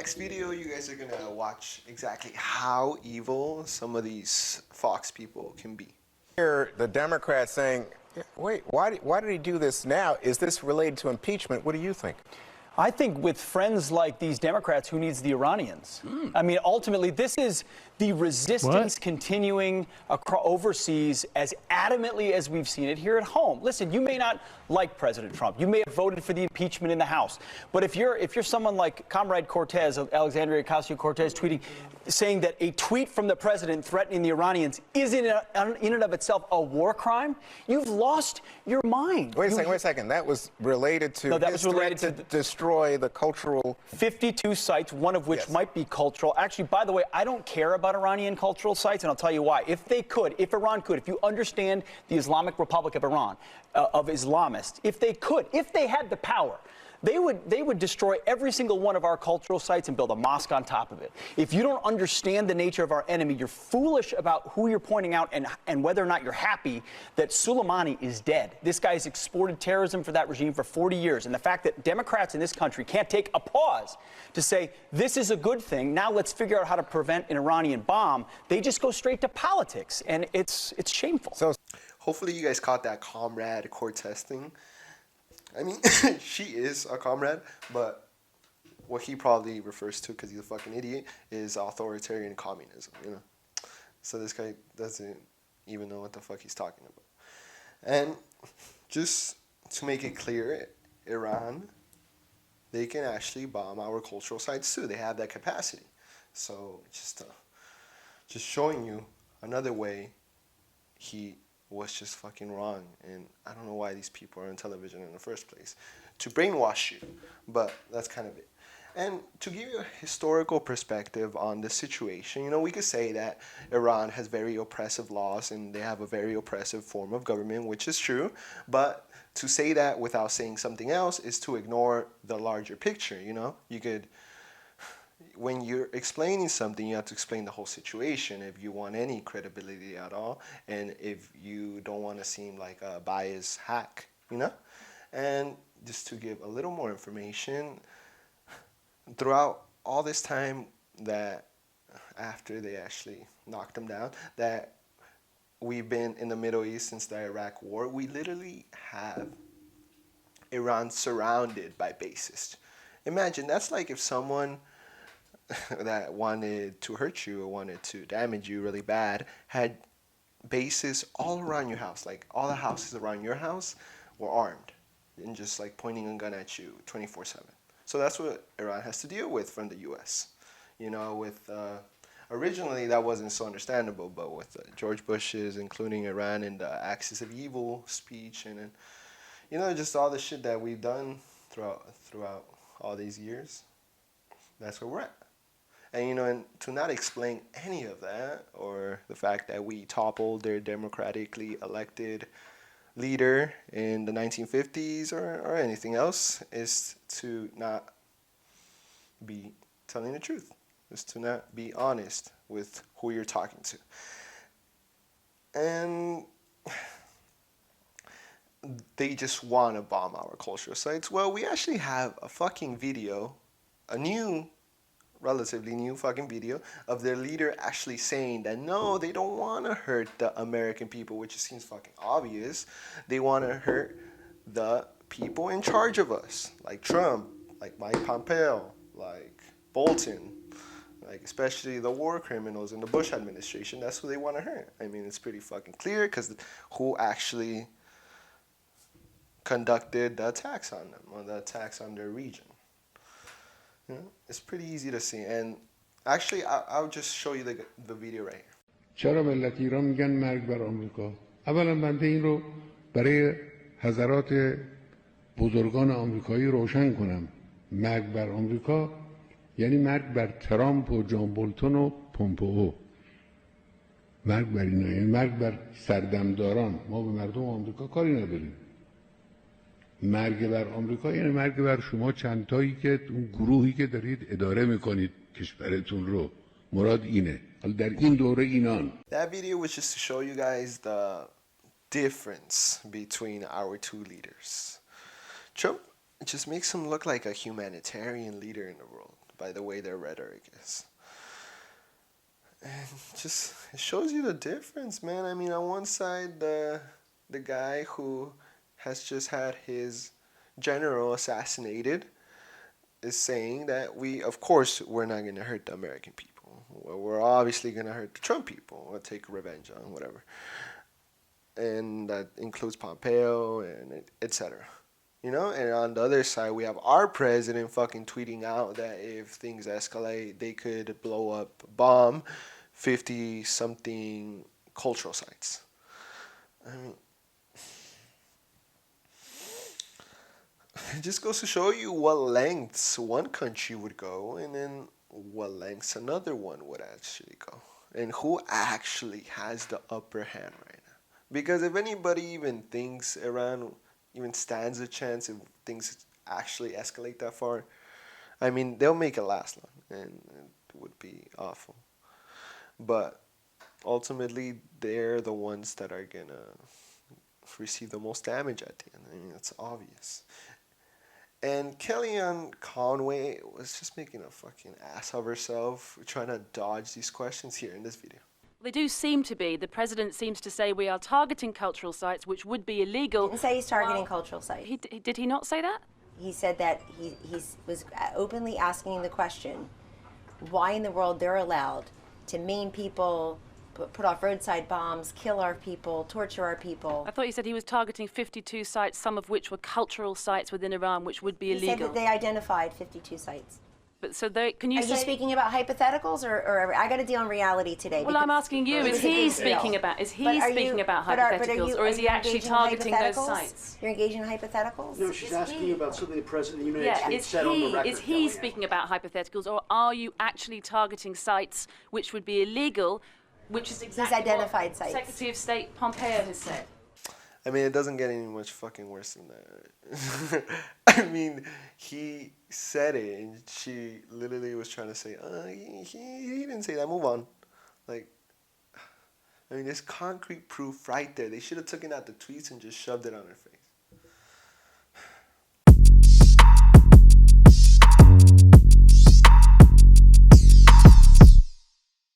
next video, you guys are gonna watch exactly how evil some of these Fox people can be. Here, the Democrats saying, wait, why did he do this now? Is this related to impeachment? What do you think? I think with friends like these Democrats, who needs the Iranians? I mean, ultimately, this is the resistance continuing overseas as adamantly as we've seen it here at home. Listen, you may not like President Trump. You may have voted for the impeachment in the House. But if you're someone like Comrade Cortez, Alexandria Ocasio-Cortez, saying that a tweet from the president threatening the Iranians is in and of itself a war crime, you've lost your mind. Wait a second. That was related to his threat to destroy the cultural... 52 sites, one of which might be cultural. Actually, by the way, I don't care about Iranian cultural sites, and I'll tell you why. If Iran could, if you understand the Islamic Republic of Iran, of Islamists, if they had the power, they would destroy every single one of our cultural sites and build a mosque on top of it. If you don't understand the nature of our enemy, you're foolish about who you're pointing out and whether or not you're happy that Soleimani is dead. This guy's exported terrorism for that regime for 40 years. And the fact that Democrats in this country can't take a pause to say, this is a good thing, now let's figure out how to prevent an Iranian bomb, they just go straight to politics. And it's shameful. So hopefully you guys caught that Comrade Cortez thing. I mean, she is a comrade, but what he probably refers to, because he's a fucking idiot, is authoritarian communism, you know? So this guy doesn't even know what the fuck he's talking about. And just to make it clear, Iran, they can actually bomb our cultural sites too. They have that capacity. So just showing you another way he was just fucking wrong, and I don't know why these people are on television in the first place, to brainwash you, but that's kind of it. And to give you a historical perspective on the situation, you know, we could say that Iran has very oppressive laws and they have a very oppressive form of government, which is true, but to say that without saying something else is to ignore the larger picture, you know? You could... When you're explaining something, you have to explain the whole situation if you want any credibility at all, and if you don't want to seem like a biased hack, you know? And just to give a little more information, throughout all this time that after they actually knocked them down, that we've been in the Middle East since the Iraq War, we literally have Iran surrounded by bases. Imagine, that's like if someone that wanted to hurt you or wanted to damage you really bad had bases all around your house, like all the houses around your house were armed and just like pointing a gun at you 24/7. So that's what Iran has to deal with from the US. You know, with originally that wasn't so understandable, but with George Bush's including Iran in the axis of evil speech, and then, you know, just all the shit that we've done throughout all these years, that's where we're at. And, you know, and to not explain any of that, or the fact that we toppled their democratically elected leader in the 1950s or anything else, is to not be telling the truth. Is to not be honest with who you're talking to. And they just want to bomb our cultural sites. Well, we actually have a fucking video, a new, relatively new fucking video of their leader actually saying that no, they don't want to hurt the American people, which seems fucking obvious. They want to hurt the people in charge of us, like Trump, like Mike Pompeo, like Bolton, like especially the war criminals in the Bush administration. That's who they want to hurt. I mean, it's pretty fucking clear, because who actually conducted the attacks on them, or the attacks on their region. You know, it's pretty easy to see. And actually, I'll just show you the video right here. چرا ملت ایران میگن مرگ بر آمریکا؟ اولا بنده این رو برای حضرات بزرگان آمریکایی روشن کنم. مرگ بر آمریکا یعنی مرگ بر ترامپ و جان بولتون و پومپئو. مرگ بر اینا یعنی مرگ بر سردمداران. ما به مردم آمریکا کاری نداریم. مرگ بر آمریکا یعنی مرگ بر شما چند تایی که اون گروهی که دارید اداره میکنید کشورتون رو. مراد اینه. حالا در این دوره اینان. That video was just to show you guys the difference between our two leaders. Trump just makes him look like a humanitarian leader in the world, by the way their rhetoric is. And just it shows you the difference, man. I mean, on one side, the guy who has just had his general assassinated is saying that of course, we're not going to hurt the American people. We're obviously going to hurt the Trump people or take revenge on whatever. And that includes Pompeo and etc. You know, and on the other side, we have our president fucking tweeting out that if things escalate, they could bomb 50-something cultural sites. I mean, it just goes to show you what lengths one country would go and then what lengths another one would actually go. And who actually has the upper hand right now. Because if anybody even thinks Iran even stands a chance if things actually escalate that far, I mean, they'll make it last long, and it would be awful. But ultimately, they're the ones that are gonna receive the most damage at the end. I mean, it's obvious. And Kellyanne Conway was just making a fucking ass of herself, trying to dodge these questions here in this video. They do seem to be. The president seems to say we are targeting cultural sites, which would be illegal. He didn't say he's targeting cultural sites. Did he not say that? He said that he was openly asking the question, why in the world they're allowed to maim people, put off roadside bombs, kill our people, torture our people. I thought you said he was targeting 52 sites, some of which were cultural sites within Iran, which would be illegal. He said that they identified 52 sites. But so can you Are say... you speaking about hypotheticals, or I got to deal in reality today? Well, I'm asking you, is he speaking about hypotheticals, or is he actually targeting those sites? You're engaging in hypotheticals? No, she's asking you about something the President of the United States said on the record. Is he speaking about hypotheticals, or are you actually targeting sites which would be illegal, which is exactly He's identified what sites. Secretary of State Pompeo has said? I mean, it doesn't get any much fucking worse than that. I mean, he said it, and she literally was trying to say, he didn't say that, move on. Like, I mean, there's concrete proof right there. They should have taken out the tweets and just shoved it on her face.